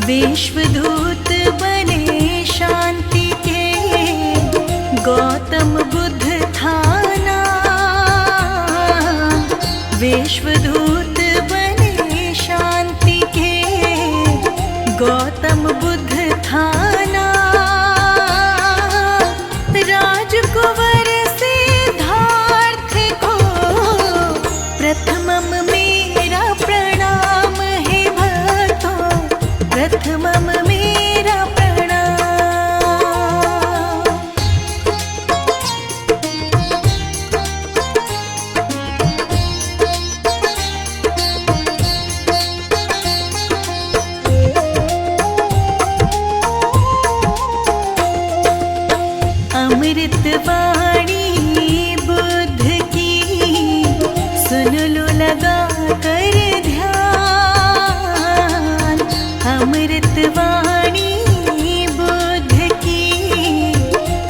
विश्वदूत बने शांति के, गौतम बुद्ध था नाम। विश्वदूत बने शांति के, गौतम बुद्ध था नाम। राजकुंवर सिद्धार्थ को प्रथमम मेरा प्रणाम है भक्तों, प्रथमम मेरा प्रणाम। अमृत वाणी बुद्ध की, सुन लो लगा कर ध्यान। अमृत वाणी बुद्ध की,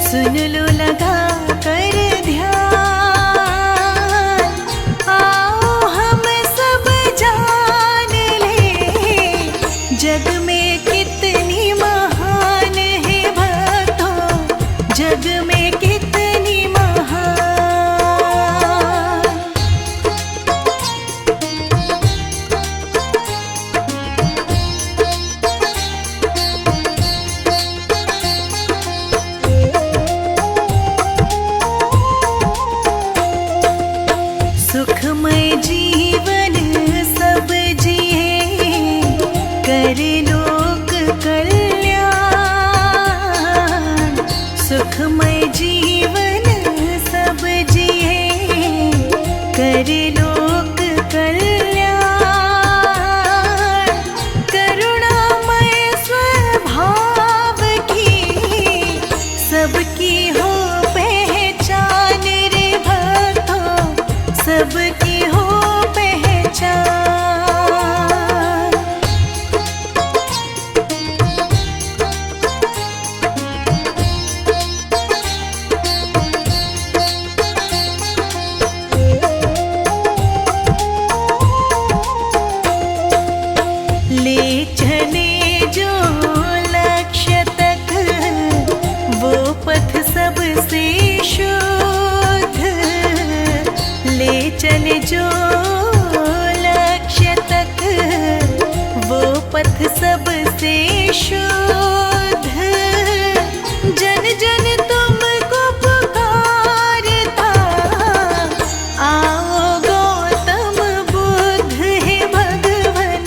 सुन लो लगा कर ध्यान। आओ हम सब जान ले, जग में कितनी महान है भक्तों, जग में कितनी महान। सुखमय जीवन सब जिए, करे लोक कल्याण। सुखमय जीवन सब जिए, करे लोक कल्याण। करुणामय स्वभाव की, सबकी हो पहचान रे भक्तों, सबकी हो पहचान। ले चले जो लक्ष्य तक, वो पथ सबसे शुद्ध। ले चले जो लक्ष्य तक, वो पथ सबसे शुद्ध। जन जन तुमको पुकारता, आओ गौतम बुद्ध है भगवन,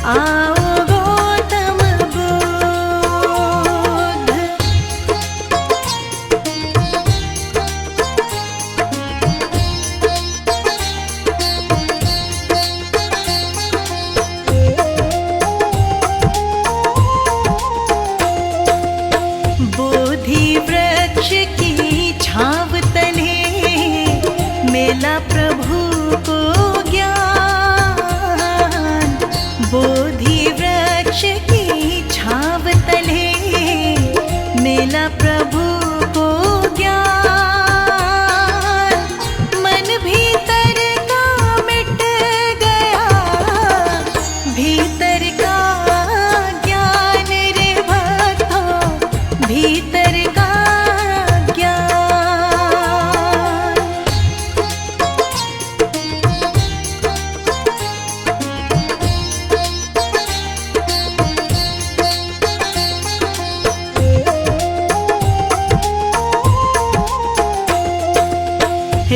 आओ गौतम बुद्ध। बोधि वृक्ष की छांव तले, मिला प्रभु को ज्ञान। बोधि वृक्ष की छांव तले, मिला प्रभु को ज्ञान। मन भीतर का मिट गया, भीतर का ज्ञान रे भक्तों, भीतर का ज्ञान।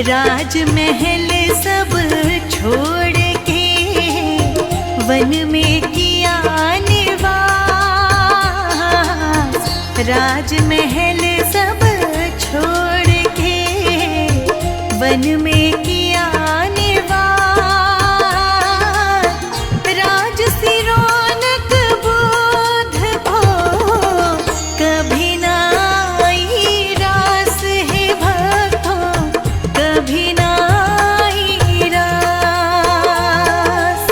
राजमहल सब छोड़ के, वन में किया निवास। राजमहल सब छोड़ के, वन में किया निवास। राजसी रौनक बुद्ध को, कभी ना आई रास है भक्तों, कभी ना आई रास।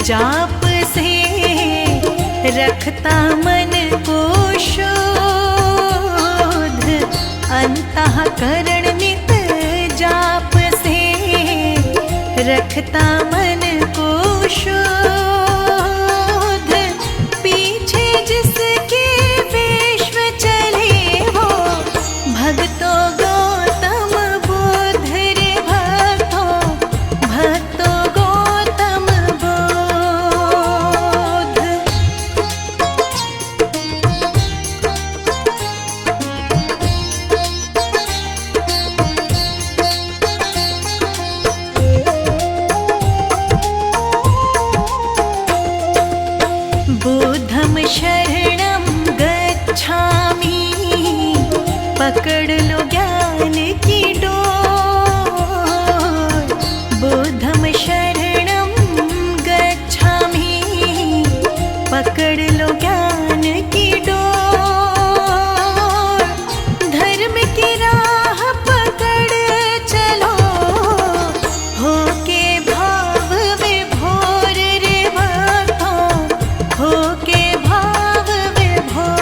जाप से रखता मन को शोध, अंतःकरण नित जाप से रखता मन को शोध। पीछे जिसके विश्व चले वो भक्तों गौतम बुद्ध रे, भक्तों भक्तों गौतम बुद्ध। बुद्धं शरणं गच्छामि, पकड़ लो ज्ञान की डोर। बुद्धं शरणं गच्छामि, पकड़ लो ज्ञान की डोर। धर्म की राह पकड़ चलो, होके भाव विभोर रे भक्तों, होके भाव विभोर।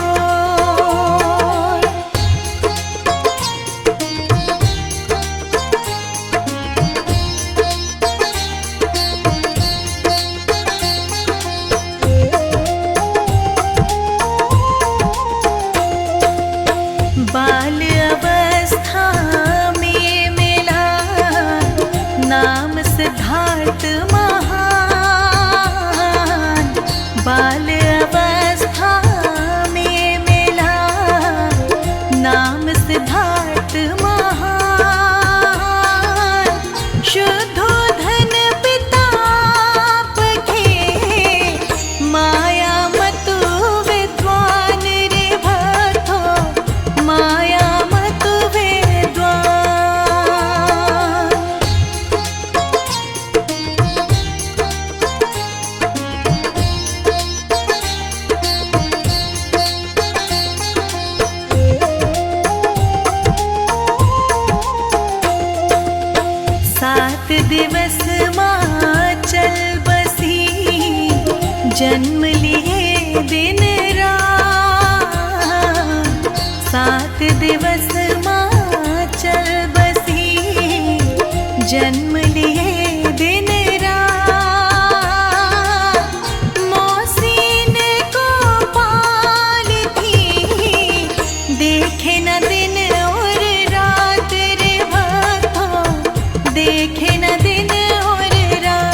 बाल अवस्था में मिला नाम सिद्धार्थ महान। बाल अवस्था में मिला नाम सिद्धार्थ महान। शुद्धोधन पिता के माया मतु विद्वान रे भक्तों, माया मतु विद्वान। सात दिवस माँ चल बसी, जन्म लिए दिन रात। सात दिवस माँ चल बसी, जन्म लिए दिन रात। मौसीन को पालती, देखे न दिन और रात रे भक्तों, देखे न दिन और रात।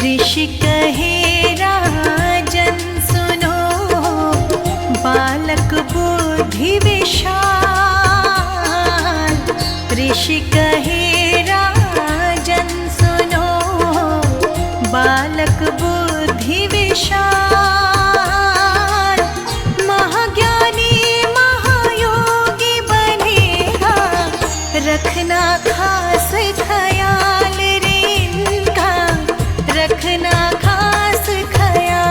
ऋषि कहे राजन सुनो, बालक बुद्धि विशाल। ऋषि कहे राजन सुनो, बालक बुद्धि विशाल। महाज्ञानी महायोगी बनेगा, रखना खास ख्याल रे इनका, रखना खास ख्याल।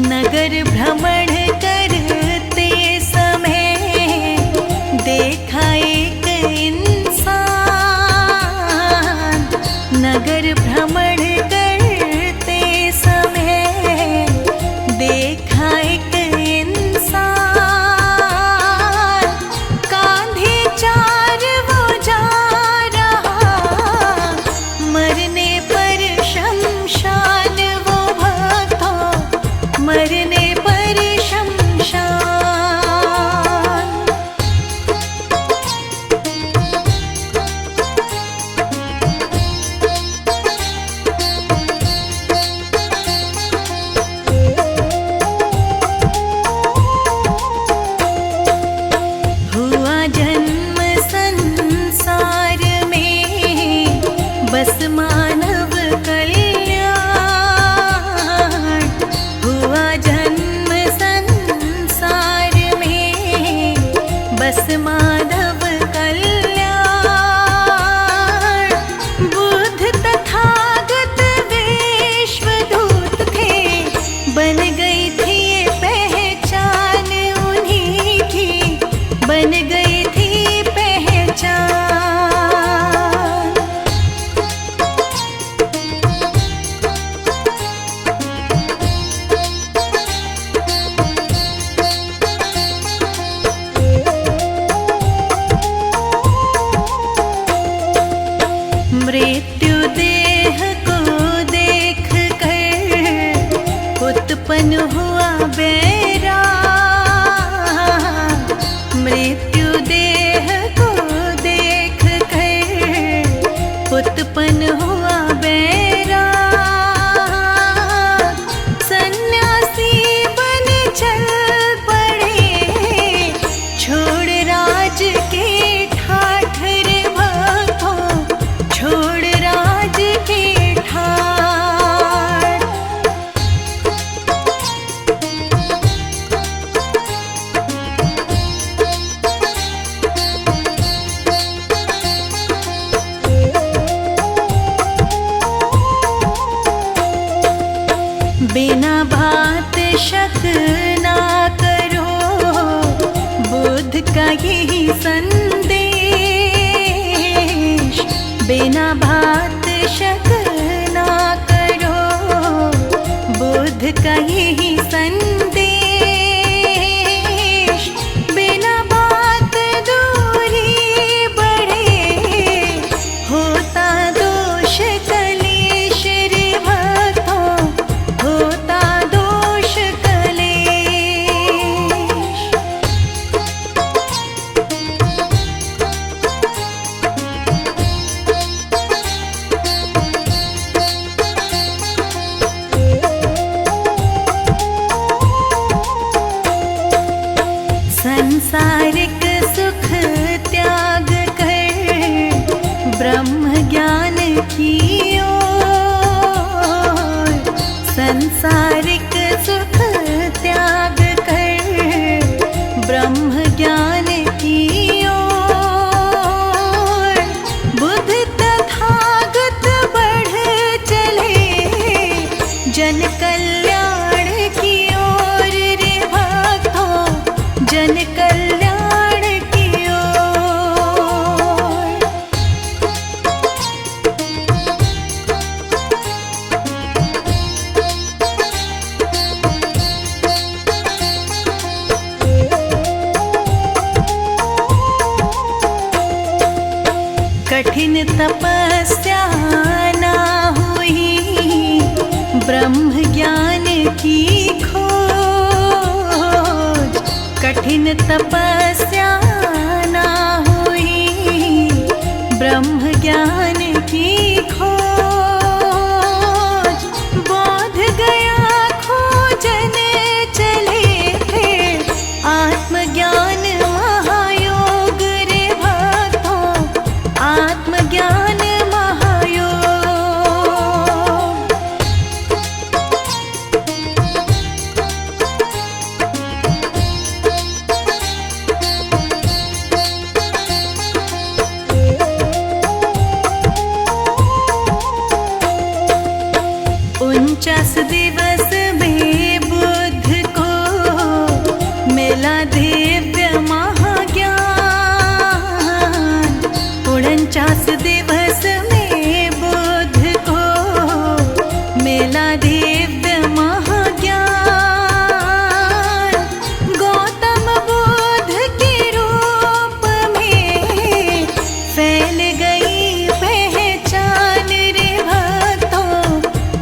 नगर भ्रमण करते समय देखा एक इंसान। नगर भ्रमण करते समय देखा एक इंसान। कांधे चार वो जा रहा, मरने पर शमशान वो भक्तों, मरने पर शमशान। उत्पन्न हुआ बैराग, सन्यासी बन चल पड़े, छोड़ राज के ठाठ रे भक्तों, छोड़ राज के ठाठ। बिना बात शक ना करो, बुद्ध का यही संदेश। बिना बात शक ना करो, बुद्ध का यही संदेश। बिना बात दूरी बढ़े, होता दोष कलेश रे भक्तों, होता दोष कलेश। संसारिक सुख त्याग कर ब्रह्म ज्ञान की ओर, संसारिक सुख त्याग कर ब्रह्म ज्ञान की ओर। बुद्ध तथागत बढ़ चले, जन कल्याण की ओर रे भक्तों, जन कल्याण की ओर। कठिन तपस्या ना हुई, ब्रह्म ज्ञान की खोज। कठिन तपस्या ना हुई, ब्रह्म ज्ञान की खोज। बोध गया खोजन चले फिर, आत्मज्ञान महायोग रे भक्तों, आत्मज्ञान महायोग। उनचास दिवस में बुद्ध को मिला दिव्य महाज्ञान। 49 दिवस में बुद्ध को मिला दिव्य महाज्ञान। गौतम बुद्ध के रूप में फैल गई पहचान रे भक्तों,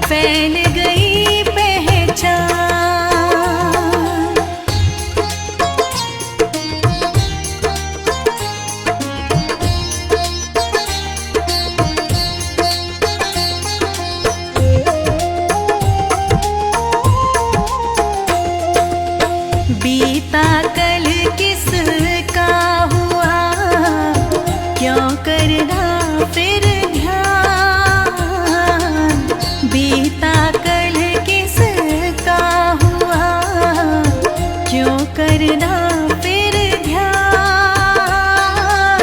फैल गई पहचान। बीता कल किसका हुआ, क्यों करना फिर ध्यान। बीता कल किसका हुआ, क्यों करना फिर ध्यान।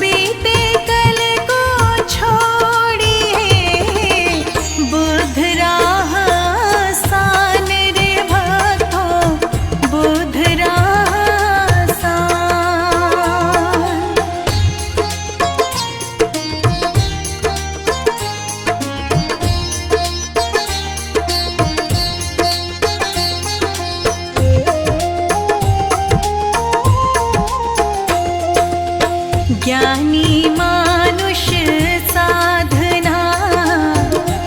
बीते कल को छोड़िए, बुद्ध राह आसान रे भक्तों, बुद्ध राह आसान। ज्ञानी मानुष साधना,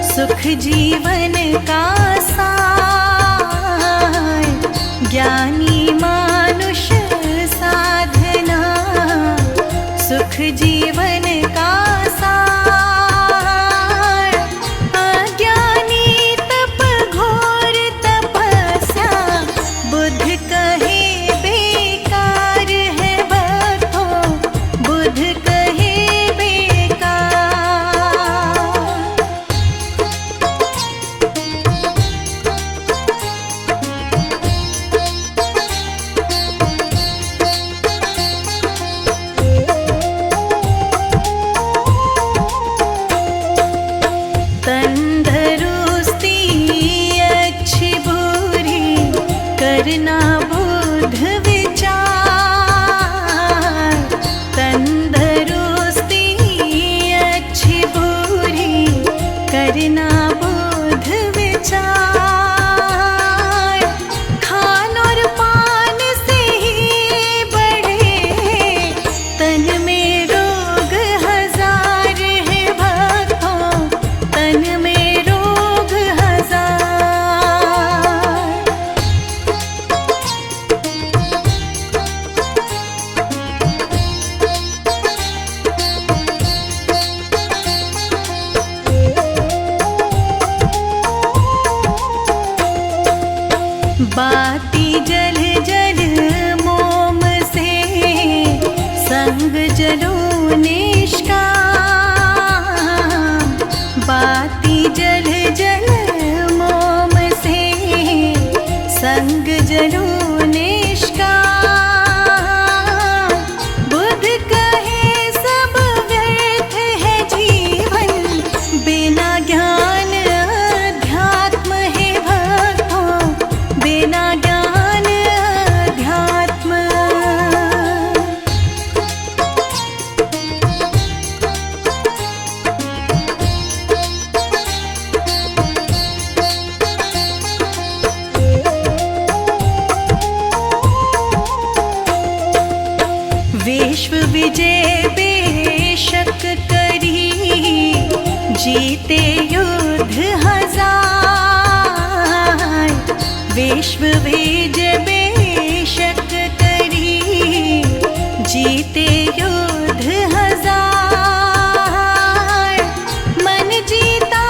सुख जीवन का सार। ज्ञानी मानुष साधना, सुख जीवन का सार। तंदरुस्ती अच्छी बुरी करना बुध विचार। तंदरुस्ती अच्छी बुरी करना बुध विचार। खान और पान से ही बढ़े तन में रोग हजार है भक्तों, तन में रोग हजार। बाती जल जल मोम से संग जलो निष्काम। बाती जल जल मोम से संग जलो निष्काम। बुध कहे सब व्यर्थ है जीवन, बिना ज्ञान अध्यात्म है भक्तों, बिना ज्ञान अध्यात्म। विश्व विजय बेशक करी, जीते युद्ध हजार। विश्व विजय बेशक करी, जीते युद्ध हजार। मन जीता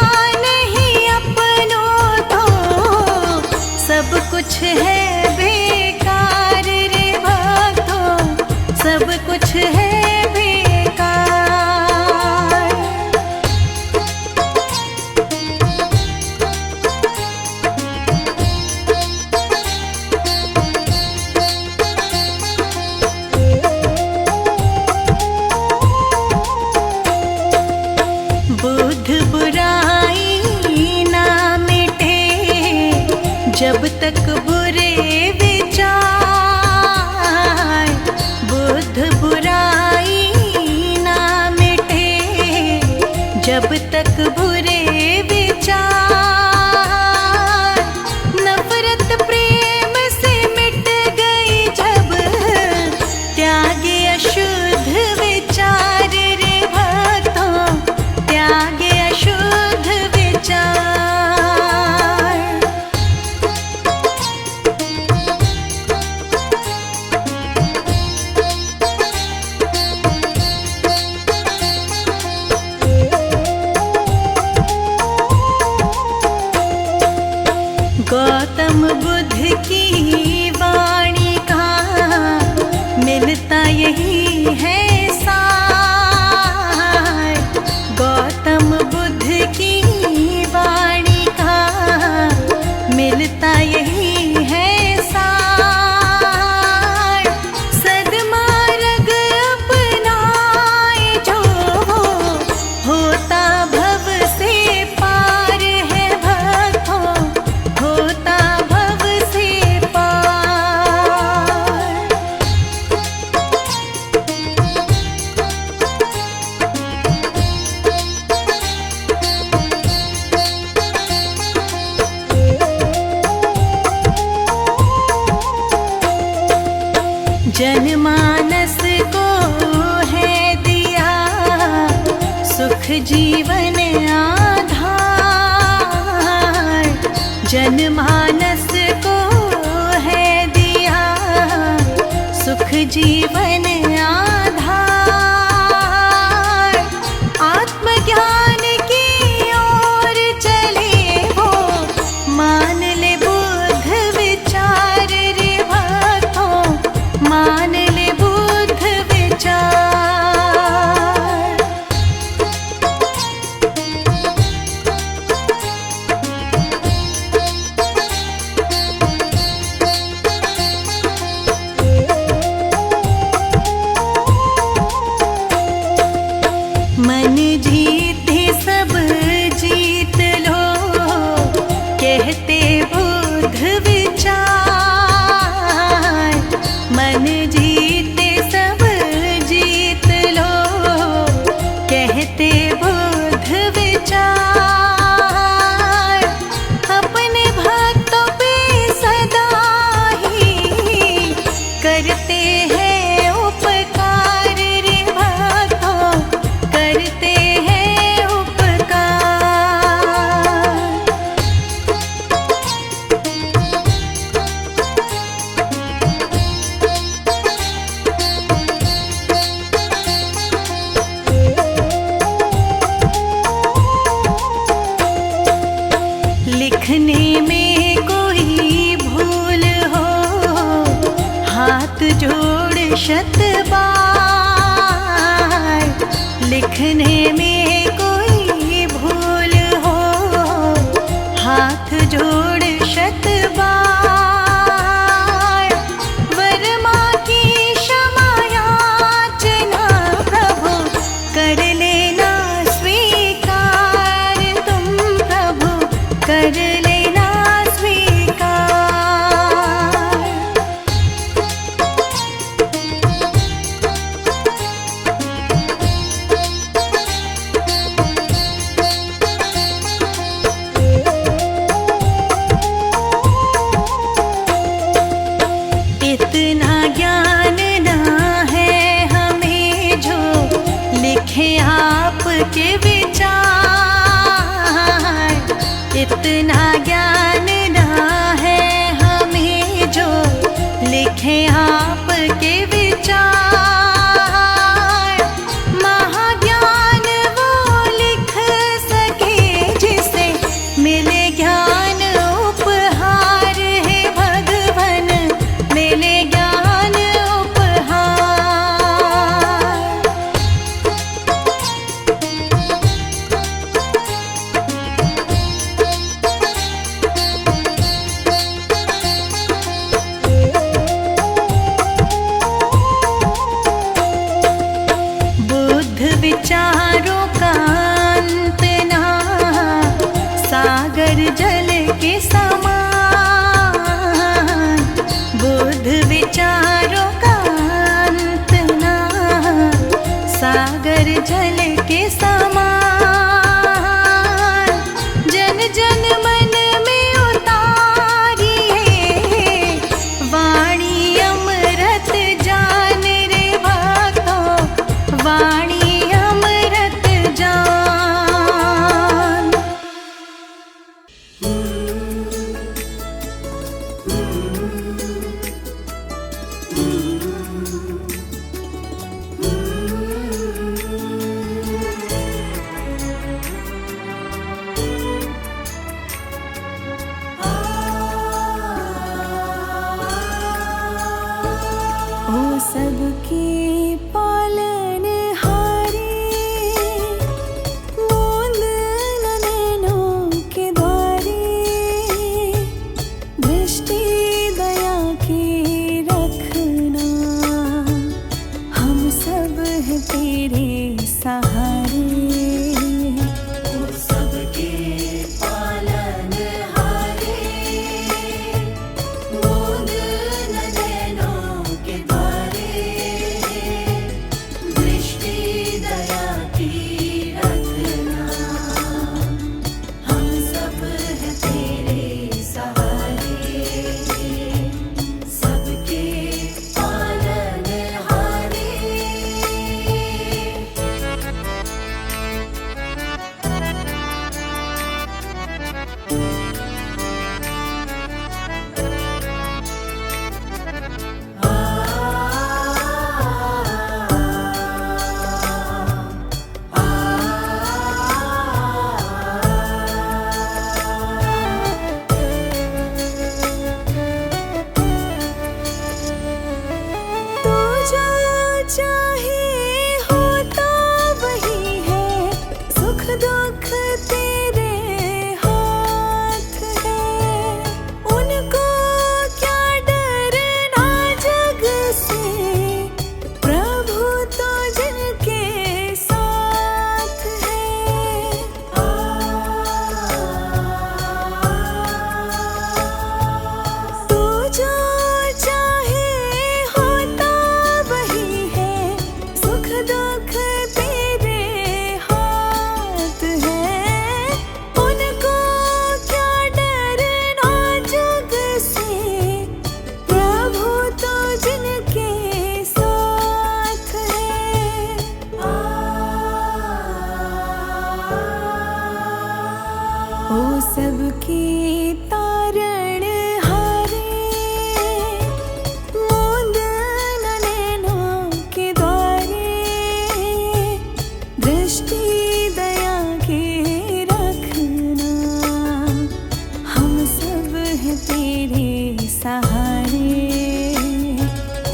नहीं अपनों तो सब कुछ है बेकार रे भक्तों, सब कुछ है बेकार। बुध बुराई ना मिटे जब तक बुरे विचार। बुध बुराई ना मिटे जब तक बुरे विचार। नफरत प्रेम से मिट गई जब त्यागे अशुद्ध विचार रे भक्तों, त्यागे अशुद्ध विचार। गौतम बुद्ध की वाणी का मिलता यही है सार। गौतम बुद्ध की वाणी का मिलता यही है सार। सद्मार्ग अपनाए जो होता भव से पार है भक्तों, होता भव से पार। जनमानस को है दिया सुख जीवन आधार। जनमानस को है दिया सुख जीवन आधार। आत्मज्ञान की ओर चले वो मान ले बुद्ध विचार रे भक्तों, मान ले बुद्ध विचार। जोड़ शत बार, लिखने में कोई भूल हो, हाथ जोड़ शत बार, वर्मा की क्षमा याचना प्रभु कर लेना स्वीकार, तुम प्रभु कर लेना स्वीकार। इतना ज्ञान ना है हमें जो लिखे आपके विचार, इतना ज्ञान ना है हमें जो लिखे आपके विचार, महाज्ञान वो लिख सके जिसे मिले ज्ञान उपहार, है भगवन मिले ज्ञान उपहार। बुद्ध विचारों का अंत ना, सागर जल के समान, बुद्ध विचारों का अंत ना, सागर जल के समान, जन जन मन में उतारिए वाणी अमृत जान रे भक्तों, वाणी अमृत जान। ओ सबके पालनहारी, मूंद न नैनों के द्वारे, दृष्टि दया की रखना, हम सब हैं तेरे सहारे। ओ सबके पालनहारी, मूंद न नैनों के द्वारे, दृष्टि दया की रखना, हम सब हैं तेरे सहारे, सबके पालनहारे। तू जो चाहे होता वही है, सुख दुख तेरे हाथ है, उनको क्या डरना जग से, प्रभु तो जिनके साथ है। तू जो चाहे होता वही है, सुख दुख तेरे हाथ है, उनको क्या डरना जग से, प्रभु तो जिनके साथ है। ओ सबके तारणहारे, मूंद न नैनों के द्वारे, दृष्टि दया के रखना, हम सब हैं तेरे सहारे। ओ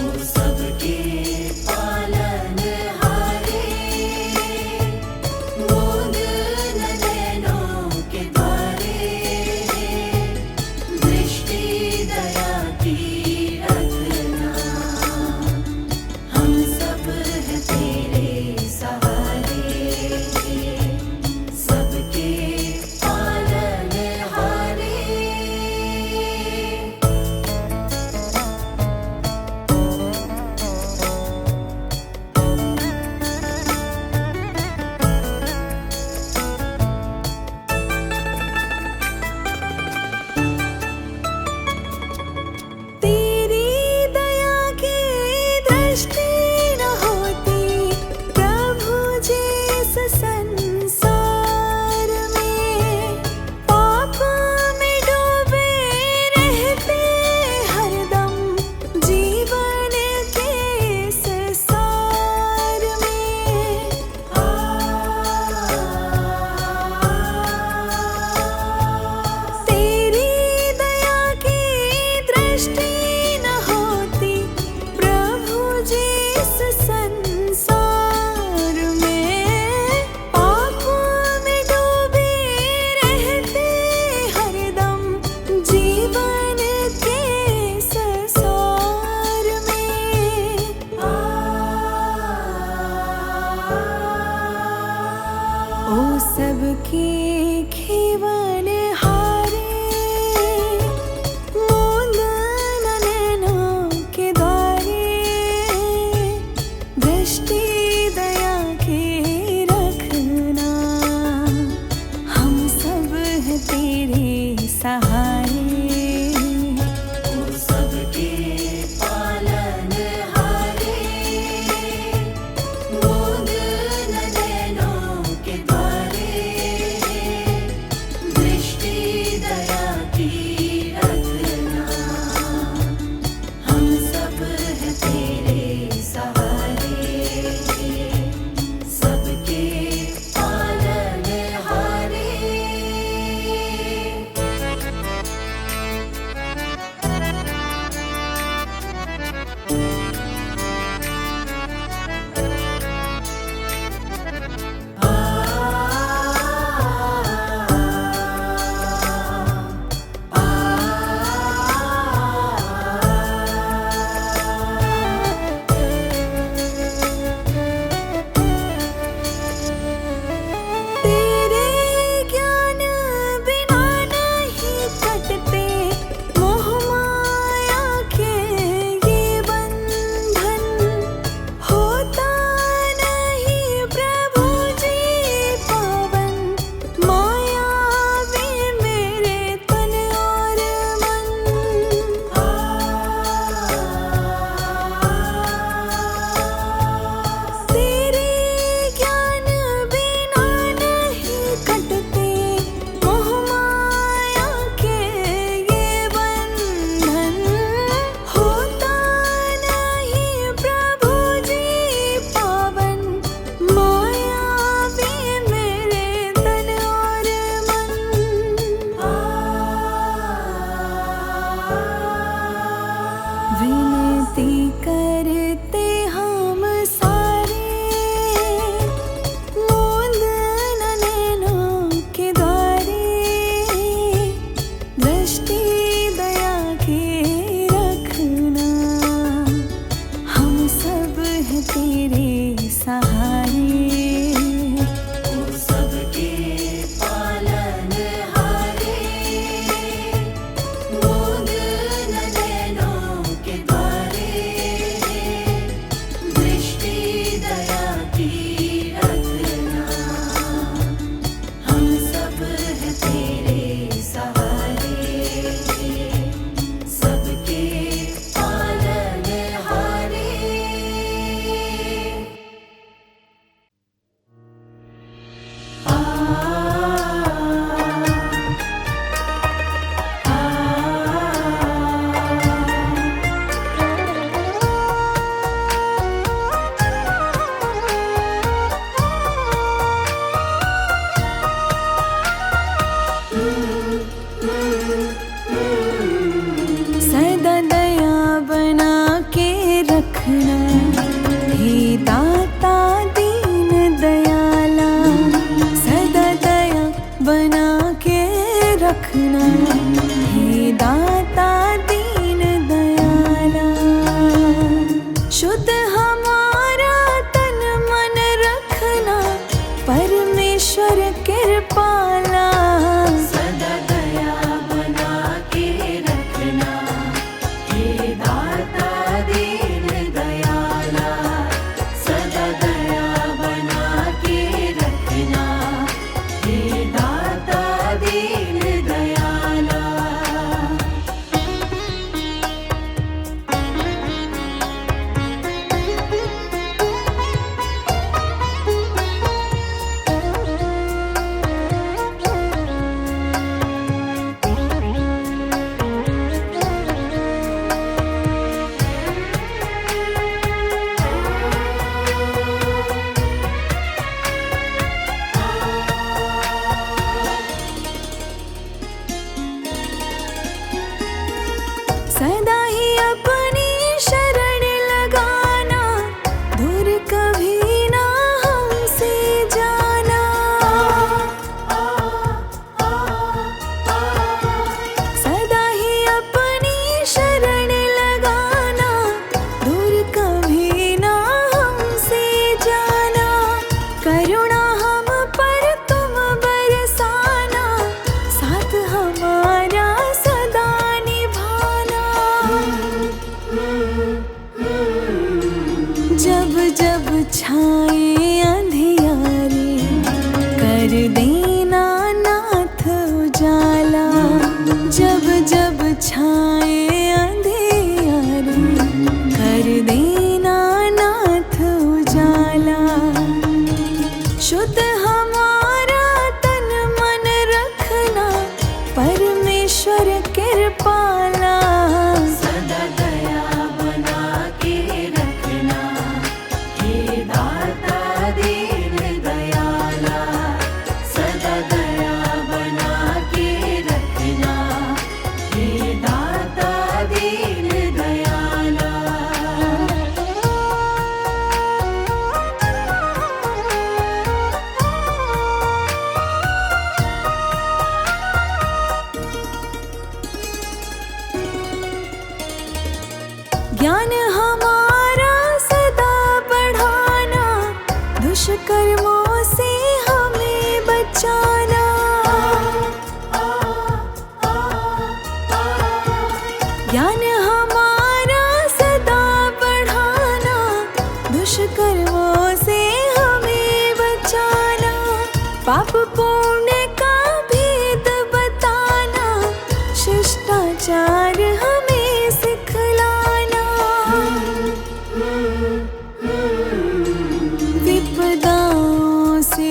रखना, हे दाता दीन दयाला। शुद्ध हमारा तन मन रखना, परमेश्वर कृपाला। सदा दया बना के रखना, हे दाता दीन दयाला। सदा दया बना के रखना, हे दाता दीन दयाला। सदा ही अपनी शरण लगाना, दूर कभी ना हमसे जाना। सदा ही अपनी शरण लगाना, दूर कभी ना हमसे जाना। करुणा हम पर तुम बरसाना, साथ हमारा सदा निभाना। जब जब छाए अंधियारे, कर देना नाथ उजाला। जब जब छाए अंधियारे, कर देना नाथ उजाला। शुद्ध हमारा तन मन रखना, परमेश्वर कृपाला। सदा दया बना के रखना, हे दाता दीन दयाला। सदा दया बना के रखना, हे दाता दीन दयाला। ज्ञान हमारा सदा बढ़ाना, दुष्कर्मों से हमें बचाना। ज्ञान हमारा सदा बढ़ाना, दुष्कर्मों से हमें बचाना। पाप पुण्य का भेद बताना, शिष्टाचार हमें सिखलाना। विपदाओं से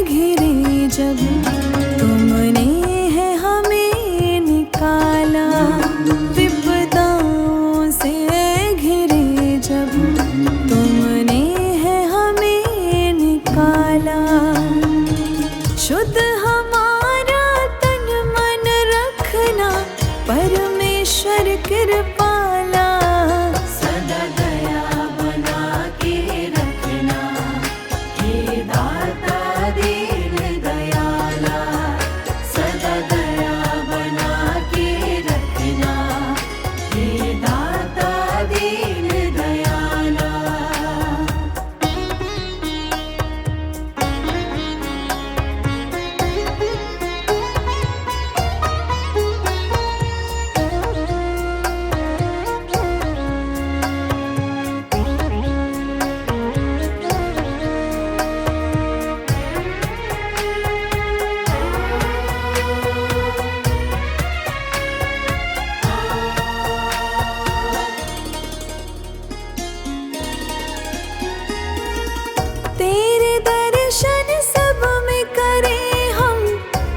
घिरे जब, तुमने है हमें निकाला। विपदाओं से घिरे जब, तुमने है हमें निकाला। शुद्ध हमारा तन मन रखना, परमेश्वर कृपाला। सदा दया बना के रखना, हे दाता दीन दयाला। सदा दया बना के रखना, हे दाता दीन दयाला। तेरे दर्शन सब में करें हम,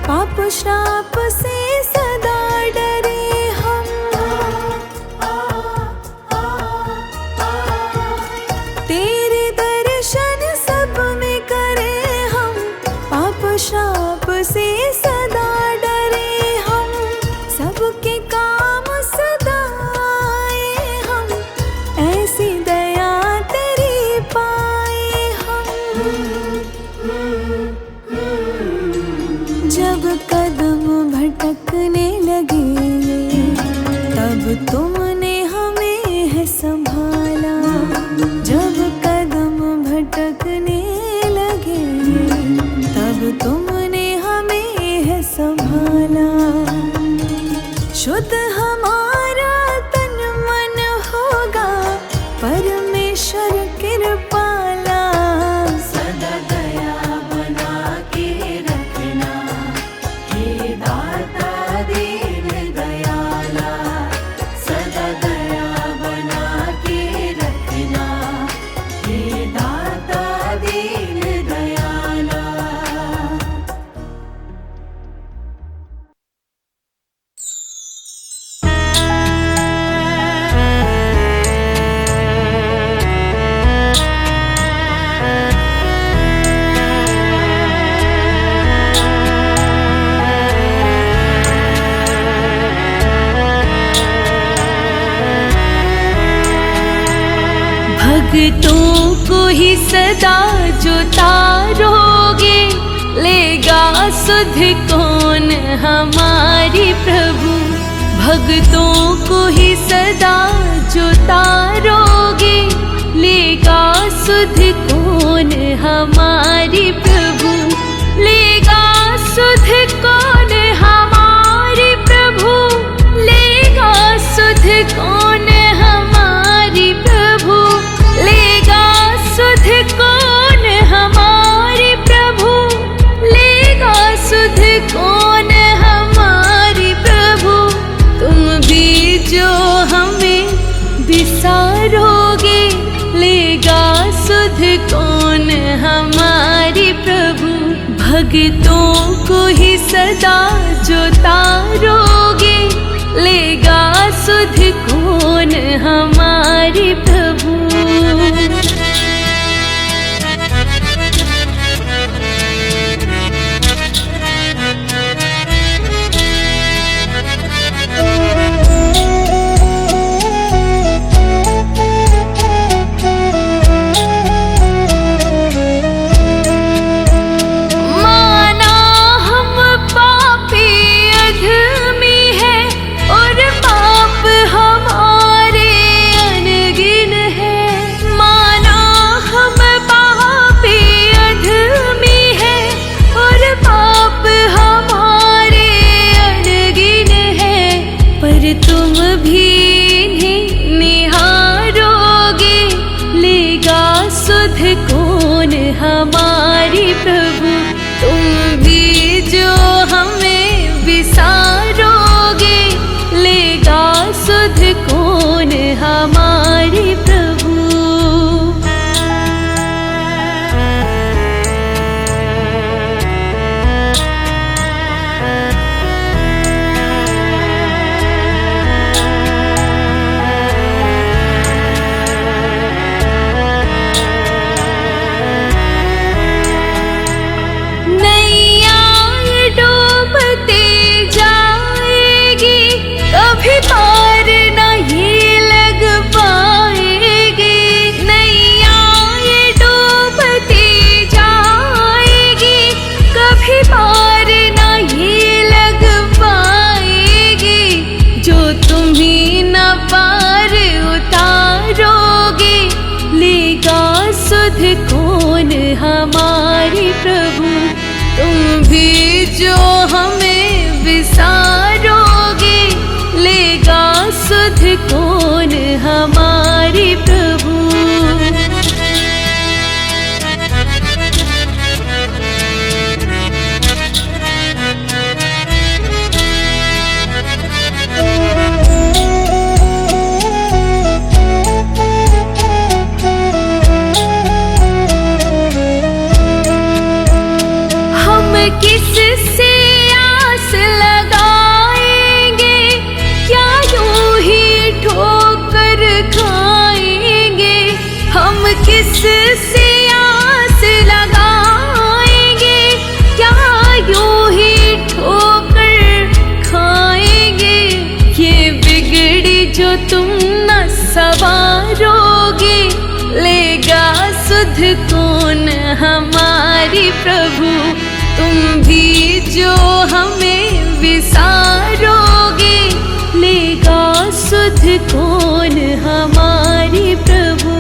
पाप श्राप से सदा डरे हम। तेरे दर्शन सब में करें हम, पाप श्राप से सदा डरे हम। सबके काम सदा आए हम, ऐसी दया तेरी पाए हम। जब कदम बढ़ भटकने लगे, तब तुमने हमें है संभाला। जब कदम भटकने लगे, तब तुमने हमें है संभाला। शुद्ध हमारा तन मन होगा, परमेश्वर कृपाला। सदा दया बना के रखना, हे दाता दीन दयाला। सदा दया बना के रखना, हे दाता दीन दयाला। भक्तों को ही सदा जो तारोगे, लेगा सुध कौन हमारी प्रभु। भक्तों को ही सदा जो तारोगे, लेगा सुध कौन हमारी प्रभु। लेगा सुध कौन हमारी प्रभु, लेगा सुध कौन हमारी प्रभु। लेगा सुध कौन हमारी प्रभु, लेगा सुध कौन हमारी प्रभु। तुम भी जो हमें बिसारोगे, लेगा सुध कौन हमारी प्रभु। भक्तों को ही सदा जो तारोगे, लेगा सुध कौन हमारी प्रभु। माना हम पापी अधर्मी हैं, और पाप हमारे अनगिन है। माना हम पापी अधर्मी हैं, और पाप हमारे अनगिन है। पर तुम भी इन्हें निहारोगे, लेगा सुध कौन हमारी प्रभु। तुम भी जो हमें बिसारोगे, लेगा सुध कौन हमारी प्रभु। नैया डूबते जाएगी, कभी पार नहीं लग पाएगी। नैया डूबती जाएगी, कभी पार नहीं लग पाएगी। जो तुम्ही न पार उतारोगे, लेगा सुध कौन हमारी प्रभु। तुम भी जो हमें बिसारोगे, लेगा सुध कौन हमारी प्रभु। हम किससे आस लगाएंगे, क्या यूं ही ठोकर खाएंगे। हम किससे आस लगाएंगे, क्या यूं ही ठोकर खाएंगे। ये बिगड़ी जो तुम न सवारोगे, लेगा सुध कौन हमारी प्रभु। तुम भी जो हमें बिसारोगे, लेगा सुध कौन हमारे प्रभु।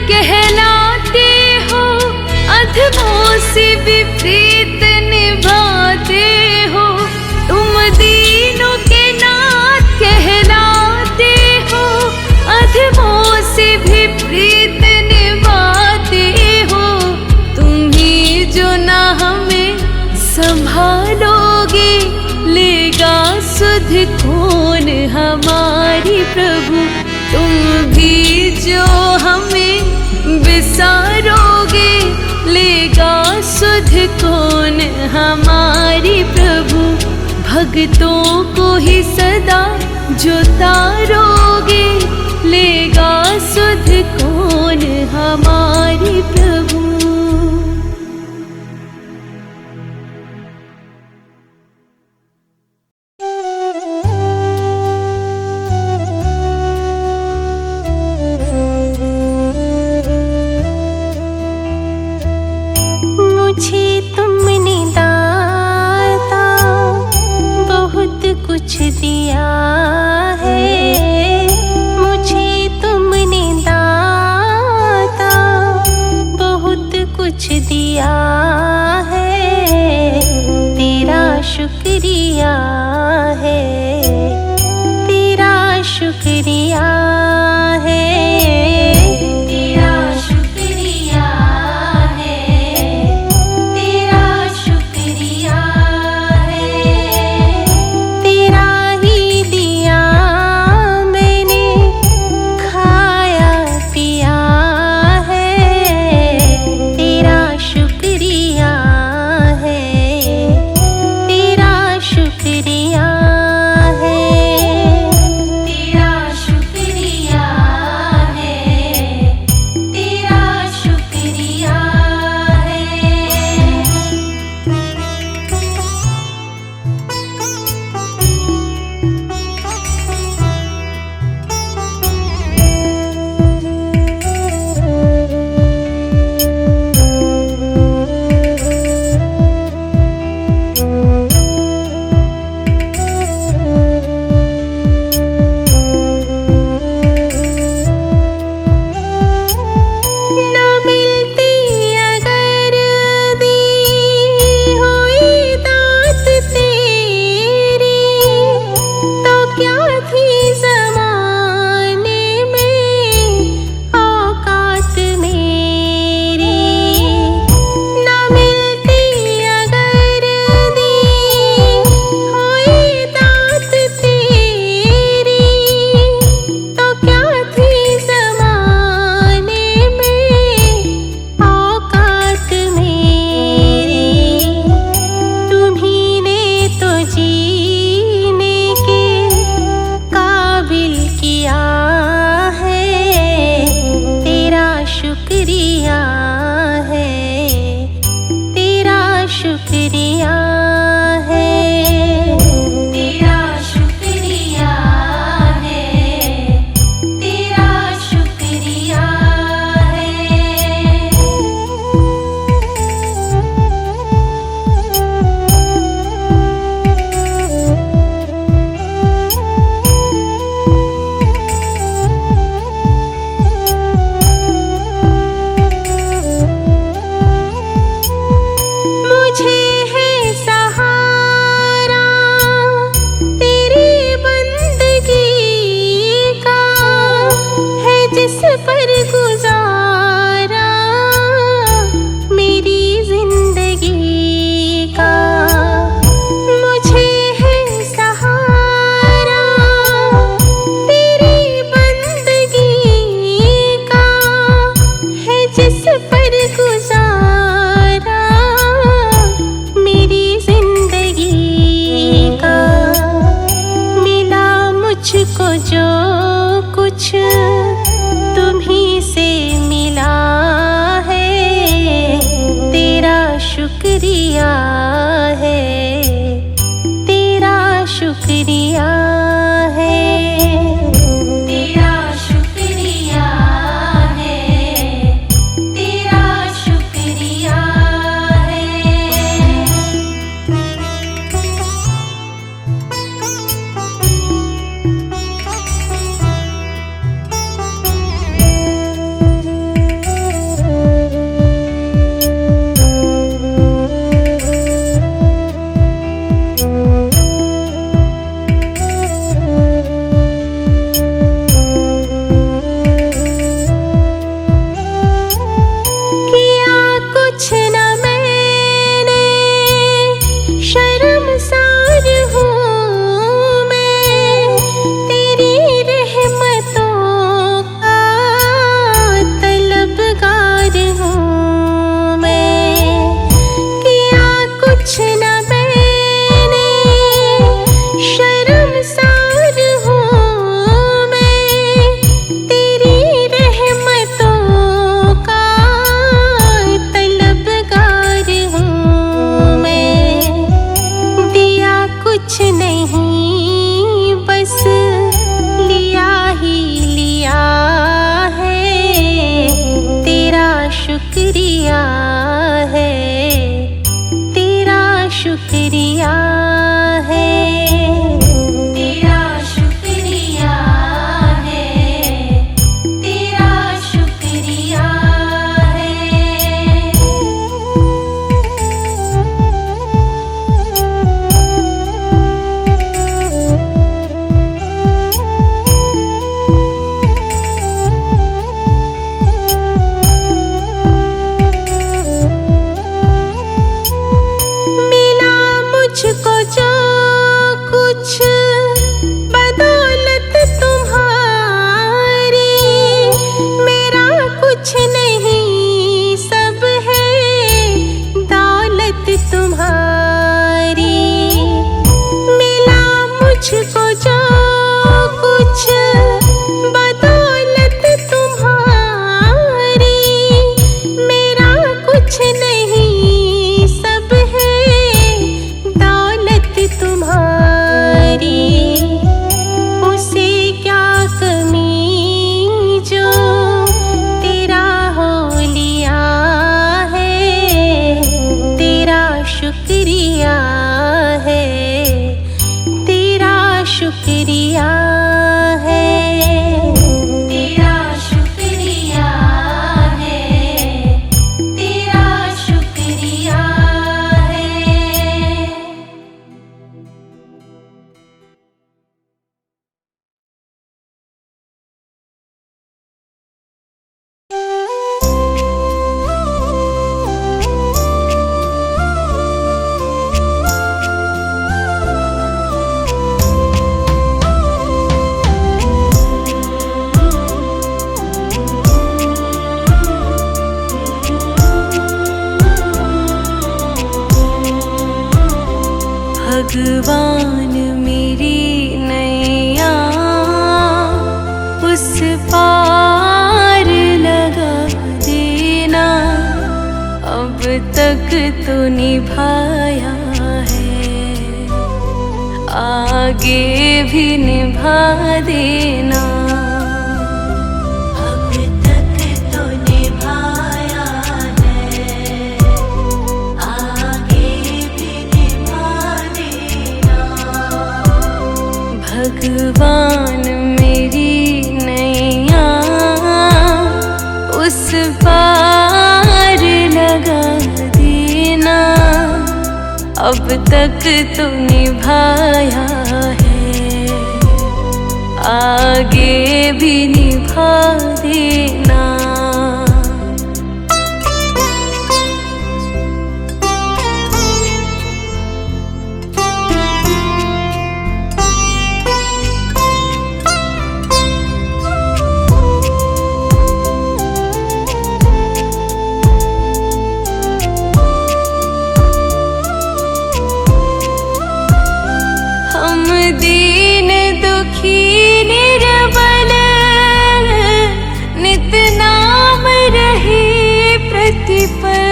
कहलाते हो, अधमों से विपरीत निभाते हो। तुम दीनों के नाथ कहलाते हो, अधमों से विपरीत निभाते हो। तुम ही जो ना हमें संभालोगे, लेगा सुध कौन हमारी प्रभु। तुम भी जो हमें बिसारोगे, लेगा सुध कौन हमारी प्रभु। भक्तों को ही सदा जो तारोगे, लेगा सुध कौन हमारी प्रभु। मुझे तुमने दाता बहुत कुछ दिया है। मुझे तुमने दाता बहुत कुछ दिया है। तेरा शुक्रिया है, तेरा शुक्रिया है, तेरा शुक्रिया है, तेरा शुक्रिया है। तेरा ही दिया मैंने खाया पिया है। तेरा शुक्रिया है, तेरा शुक्रिया है, तेरा शुक्रिया है, तेरा शुक्रिया है। न मिलती अगर दी हुई दात तेरी, तो क्या थी ज़माने में औकात मेरी। न मिलती अगर दी हुई दात तेरी, तो क्या थी ज़माने में औकात मेरी। तुम्हीं ने तो जीने के काबिल किया है। तेरा शुक्रिया है, तेरा शुक्रिया है, तेरा शुक्रिया है, तेरा शुक्रिया है। मुझे है सहारा तेरी बंदगी का, है जिस पर गुजारा मेरी जिंदगी का। मुझे है सहारा तेरी बंदगी का, है जिस पर गुजारा मेरी जिंदगी का। मिला मुझको जो कुछ तुम्हीं से कुछ नहीं सब है दौलत तुम्हारी। मिला मुझको जो कुछ बदौलत तुम्हारी। मेरा कुछ नहीं सब है दौलत तुम्हारी। उसे क्या कमी जो तेरा हो लिया है। तेरा शुक्रिया है, तेरा शुक्रिया है, तेरा शुक्रिया है, तेरा शुक्रिया है। भगवान मेरी नैया उस पार लगा देना। अब तक तो निभाया है, आगे भी निभा देना। अब तक तो निभाया है, आगे भी निभा देना। भगवान मेरी नैया उस पार लगा देना। अब तक तो निभाया है, आगे भी निभा देना। हम दीन दुखी निर्बल नित नाम रहे प्रतिपल।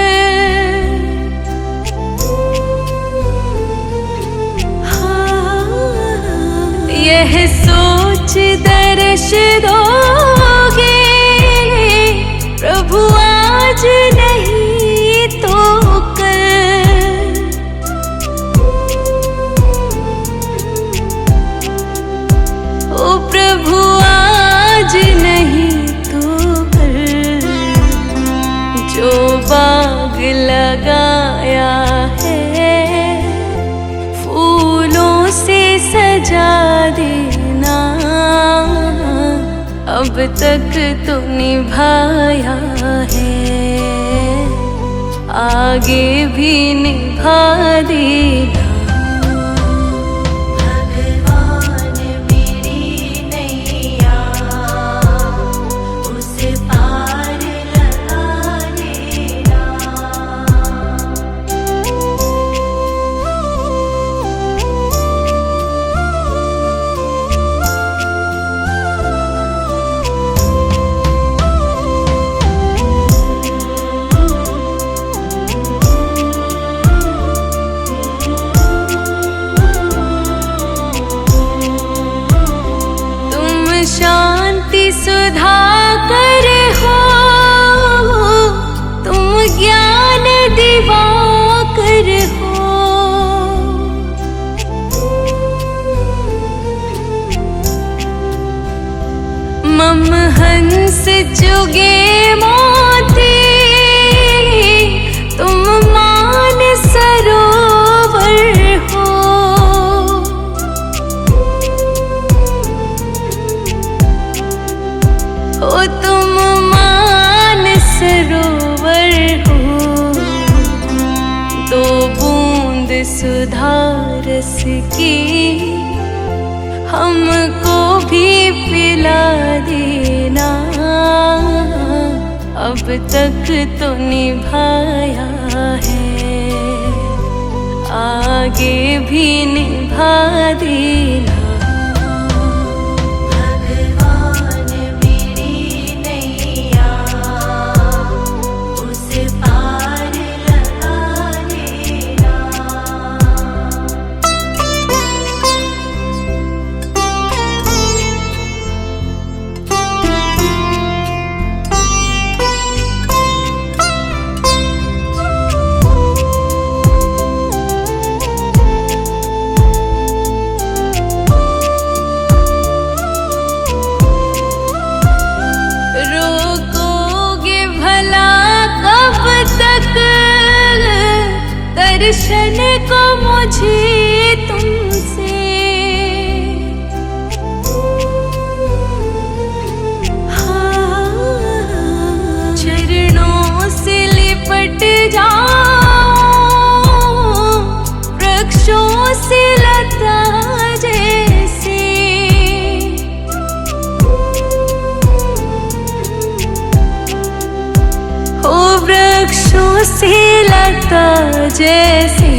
यह सोच दर्श दोगे प्रभु आज नहीं तो कल। ओ प्रभु आज नहीं तो कल। जो बाग लगाया है फूलों से सजा देना। अब तक तो निभाया है, आगे भी निभा देना। भगवान मेरी नैया उस पार लगा देना। शांति सुधाकर हो, तुम ज्ञान दिवाकर हो। मम हंस जुगे मोती, तुम मान सरोवर हो। ओ तुम मान सरोवर हो। दो बूंद सुधा रस की हमको भी पिला देना। अब तक तो निभाया है, आगे भी निभा देना। भगवान मेरी नैया उस पार लगा देना। रोकोगे भला कब तक दर्शन को मुझे तुमसे, चरणों से लिपट जाओ वृक्षों से लता जैसे। ओ वृक्षों से लता जैसे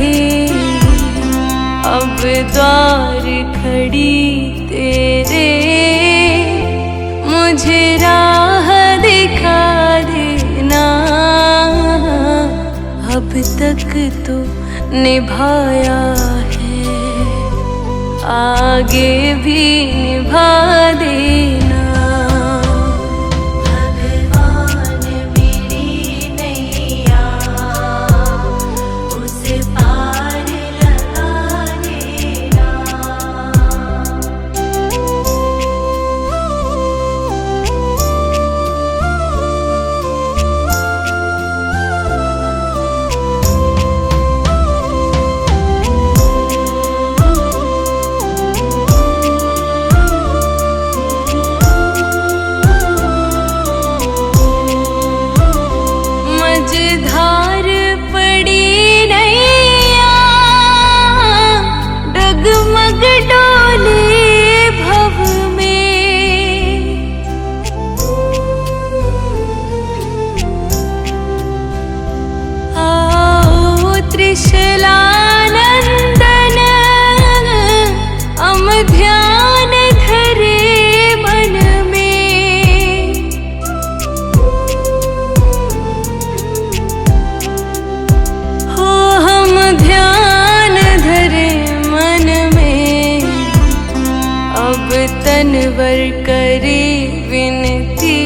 अब द्वार खड़ी तेरे, मुझे राह दिखा देना। अब तक तो निभाया है, आगे भी निभा देना। भगवान मेरी नैया उस पार लगा देना। मझधार पड़ी नैया डगमग डोले भव में, आओ त्रिशलानंदन अम ध्यान धरे मन में। हो हम ध्यान धरे मन में, अब तनवर करे विनती,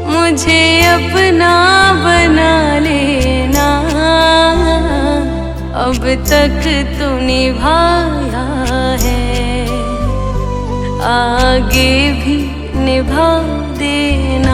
मुझे अपना बना लेना। अब तक तो निभाया है, आगे भी निभा देना।